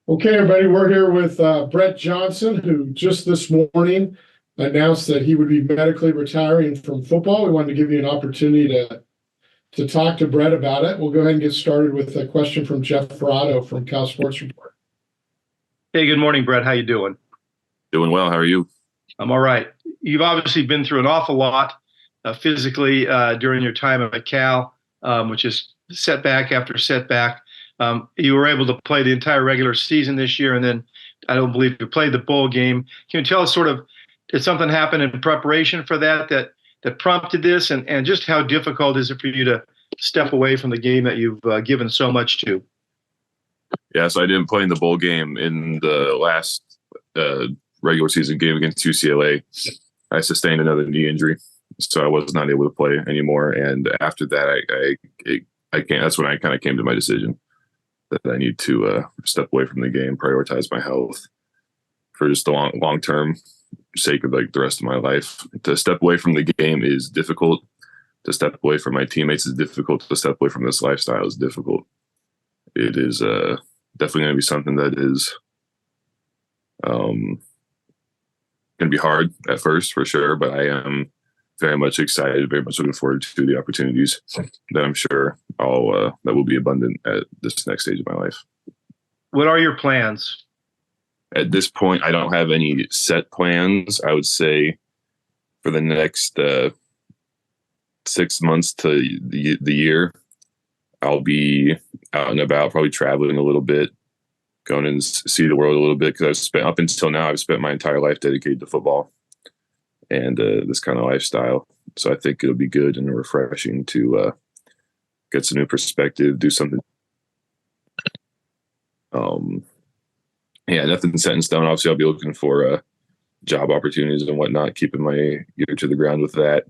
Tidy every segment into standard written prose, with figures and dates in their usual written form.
Okay, everybody, we're here with Brett Johnson, who just this morning announced that he would be medically retiring from football. We wanted to give you an opportunity to talk to Brett about it. We'll go ahead and get started with a question from Jeff Ferrado from Cal Sports Report. Hey, good morning, Brett. How you doing? Doing well. How are you? I'm all right. You've obviously been through an awful lot physically during your time at Cal, which is setback after setback. You were able to play the entire regular season this year, and then I don't believe you played the bowl game. Can you tell us did something happen in preparation for that prompted this, and just how difficult is it for you to step away from the game that you've given so much to? Yeah, so I didn't play in the bowl game in the last regular season game against UCLA. I sustained another knee injury, so I was not able to play anymore. And after that, I can't. That's when I kind of came to my decision that I need to step away from the game, prioritize my health for just the long term sake of like the rest of my life. To step away from the game is difficult. To step away from my teammates is difficult. To step away from this lifestyle is difficult. It is definitely going to be something that is going to be hard at first, for sure. But I am very much excited, very much looking forward to the opportunities that I'm sure that will be abundant at this next stage of my life. What are your plans? At this point, I don't have any set plans. I would say for the next 6 months to the year, I'll be out and about, probably traveling a little bit, going and see the world a little bit, because up until now, I've spent my entire life dedicated to football and this kind of lifestyle. So I think it'll be good and refreshing to get some new perspective, do something. Yeah, nothing set in stone. Obviously, I'll be looking for job opportunities and whatnot, keeping my ear to the ground with that.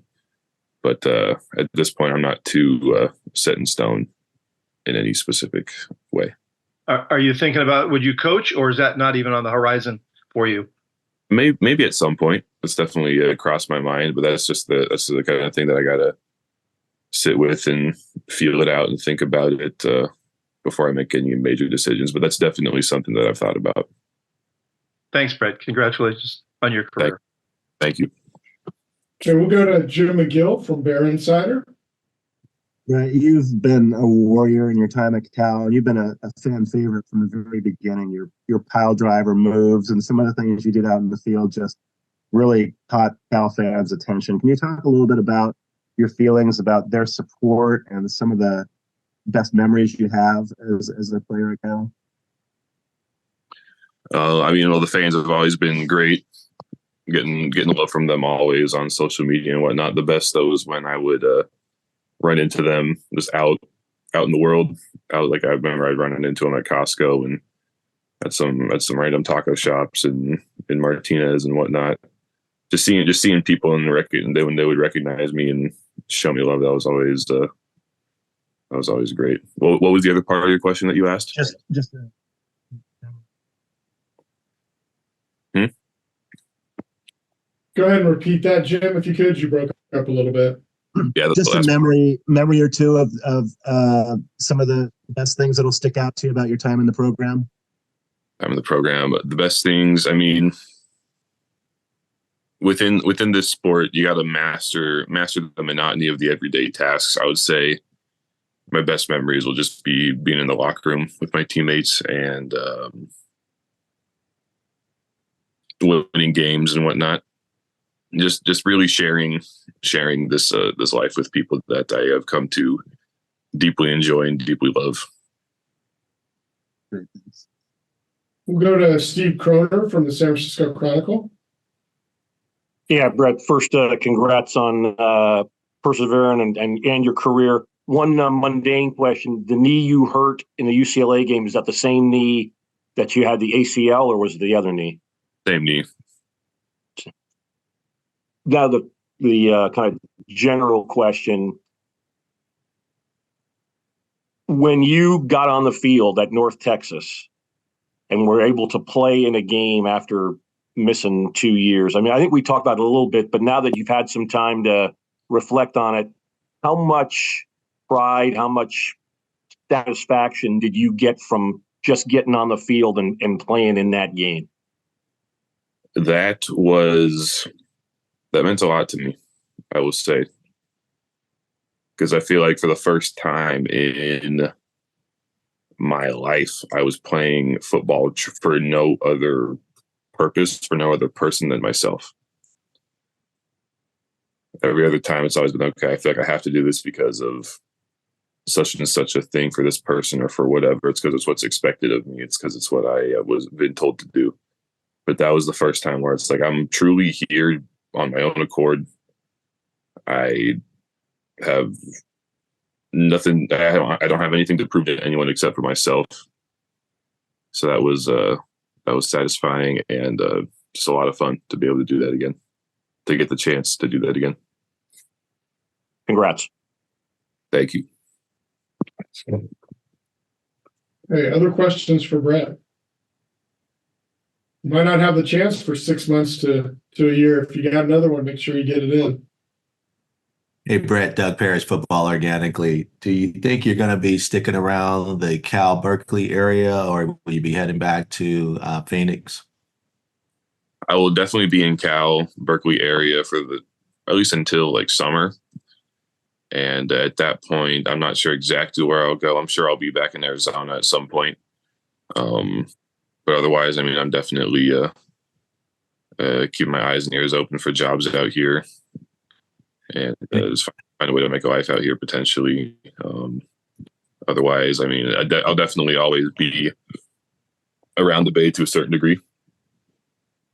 But at this point, I'm not too set in stone in any specific way. Are you thinking about, would you coach, or is that not even on the horizon for you? Maybe at some point. It's definitely crossed my mind, but that's the kind of thing that I gotta sit with and feel it out and think about it before I make any major decisions. But that's definitely something that I've thought about. Thanks, Brett. Congratulations on your career. Thank you. Okay, we'll go to Jim McGill from Bear Insider. Right, you've been a warrior in your time at Cal, and you've been a fan favorite from the very beginning. Your pile driver moves and some other things you did out in the field just really caught Cal fans' attention. Can you talk a little bit about your feelings about their support and some of the best memories you have as a player at Cal? The fans have always been great. Getting love from them always on social media and whatnot. The best though was when I would run into them just out in the world. Like I remember I'd run into them at Costco and at some random taco shops and in Martinez and whatnot. Just seeing people in the record, and when they would recognize me and show me love, that was always great. What was the other part of your question that you asked? Go ahead and repeat that, Jim, if you could. You broke up a little bit. Yeah, just a memory or two of some of the best things that'll stick out to you about your time in the program. The best things, within this sport, you got to master the monotony of the everyday tasks. I would say my best memories will just be being in the locker room with my teammates and winning games and whatnot. Just really sharing this life with people that I have come to deeply enjoy and deeply love. We'll go to Steve Croner from the San Francisco Chronicle. Yeah, Brett, first, congrats on persevering and your career. One mundane question: the knee you hurt in the UCLA game, is that the same knee that you had the ACL, or was it the other knee? Same knee. Now the kind of general question: when you got on the field at North Texas and were able to play in a game after missing 2 years, I think we talked about it a little bit, but now that you've had some time to reflect on it, how much pride, how much satisfaction did you get from just getting on the field and playing in that game? That meant a lot to me, I will say. Because I feel like for the first time in my life, I was playing football for no other purpose, for no other person than myself. Every other time it's always been, okay, I feel like I have to do this because of such and such a thing for this person or for whatever. It's because it's what's expected of me. It's because it's what I was been told to do. But that was the first time where it's like, I'm truly here on my own accord. I have nothing. I don't have anything to prove to anyone except for myself. So that was satisfying and just a lot of fun to be able to do that again, to get the chance to do that again. Congrats. Thank you. Hey, other questions for Brett? You might not have the chance for 6 months to a year. If you got another one, make sure you get it in. Hey, Brett, Doug Parrish, Football Organically. Do you think you're going to be sticking around the Cal Berkeley area, or will you be heading back to Phoenix? I will definitely be in Cal Berkeley area at least until like summer. And at that point, I'm not sure exactly where I'll go. I'm sure I'll be back in Arizona at some point. But otherwise, I mean, I'm definitely keeping my eyes and ears open for jobs out here, and just find a way to make a life out here potentially. Otherwise, I mean, I'll definitely always be around the Bay to a certain degree.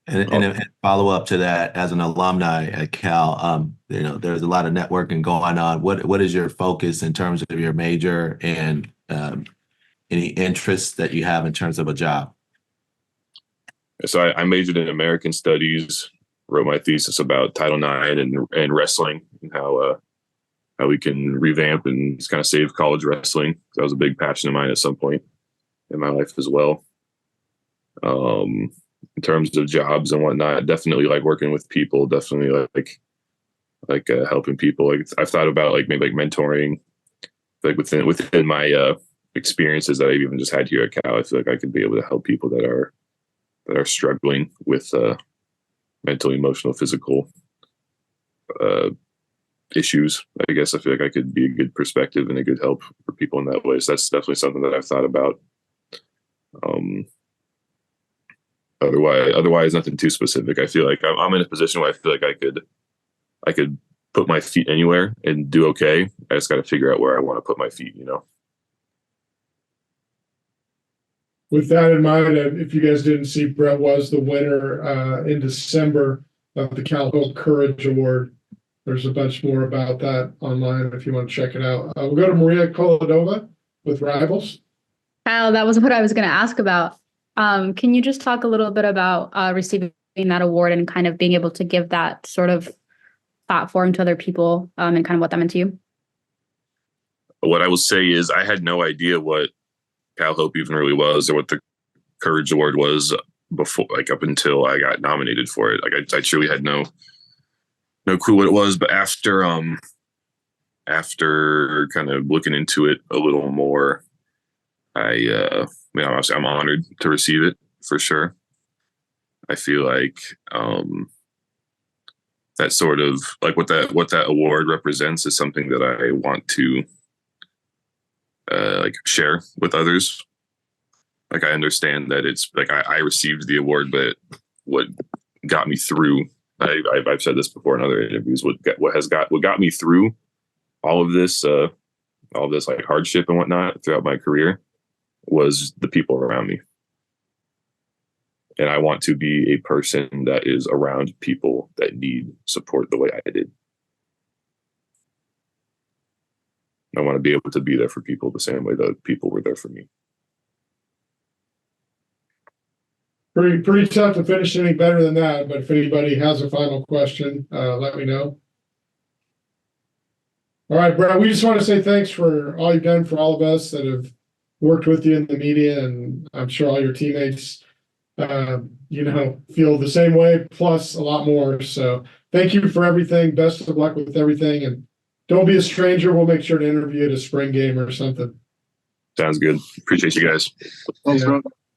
And follow up to that, as an alumni at Cal, there's a lot of networking going on. What is your focus in terms of your major and any interests that you have in terms of a job? So I majored in American Studies, wrote my thesis about Title IX and wrestling, and how we can revamp and just kind of save college wrestling. That was a big passion of mine at some point in my life as well. In terms of jobs and whatnot, definitely like working with people, definitely like helping people. Like I've thought about like maybe like mentoring, like within my experiences that I've even just had here at Cal. I feel like I could be able to help people that are struggling with mental, emotional, physical issues. I guess I feel like I could be a good perspective and a good help for people in that way. So that's definitely something that I've thought about. Otherwise, nothing too specific. I feel like I'm in a position where I feel like I could put my feet anywhere and do okay. I just got to figure out where I want to put my feet, With that in mind, if you guys didn't see, Brett was the winner in December of the Cal Hope Courage Award. There's a bunch more about that online if you want to check it out. We'll go to Maria Koladova with Rivals. Kyle, that was what I was going to ask about. Can you just talk a little bit about receiving that award and kind of being able to give that sort of platform to other people and kind of what that meant to you? What I will say is I had no idea what Cal Hope even really was, or what the Courage Award was before, like up until I got nominated for it. Like I truly had no clue what it was. But after kind of looking into it a little more, I'm honored to receive it for sure. I feel like that sort of like what that award represents is something that I want to like share with others. Like I understand that it's like I received the award, but what got me through, I've said this before in other interviews, what got me through all of this like hardship and whatnot throughout my career was the people around me. And I want to be a person that is around people that need support the way I did. I want to be able to be there for people the same way that people were there for me. Pretty tough to finish any better than that, but if anybody has a final question, let me know. All right, Brett, we just want to say thanks for all you've done for all of us that have worked with you in the media, and I'm sure all your teammates, feel the same way, plus a lot more. So thank you for everything. Best of luck with everything, and don't be a stranger. We'll make sure to interview you at a spring game or something. Sounds good. Appreciate you guys. Thanks, Brett.